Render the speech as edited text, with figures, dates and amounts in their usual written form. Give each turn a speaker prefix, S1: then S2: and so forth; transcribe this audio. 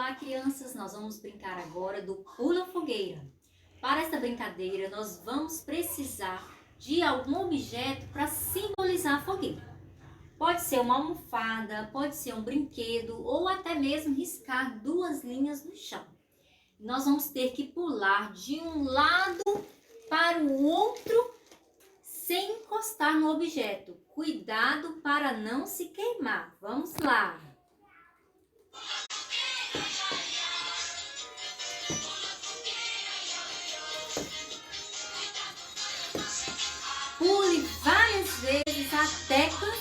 S1: Olá, crianças! Nós vamos brincar agora do pula fogueira. Para esta brincadeira, nós vamos precisar de algum objeto para simbolizar a fogueira. Pode ser uma almofada, pode ser um brinquedo ou até mesmo riscar duas linhas no chão. Nós vamos ter que pular de um lado para o outro sem encostar no objeto. Cuidado para não se queimar. Vamos lá! Pule várias vezes até cansar.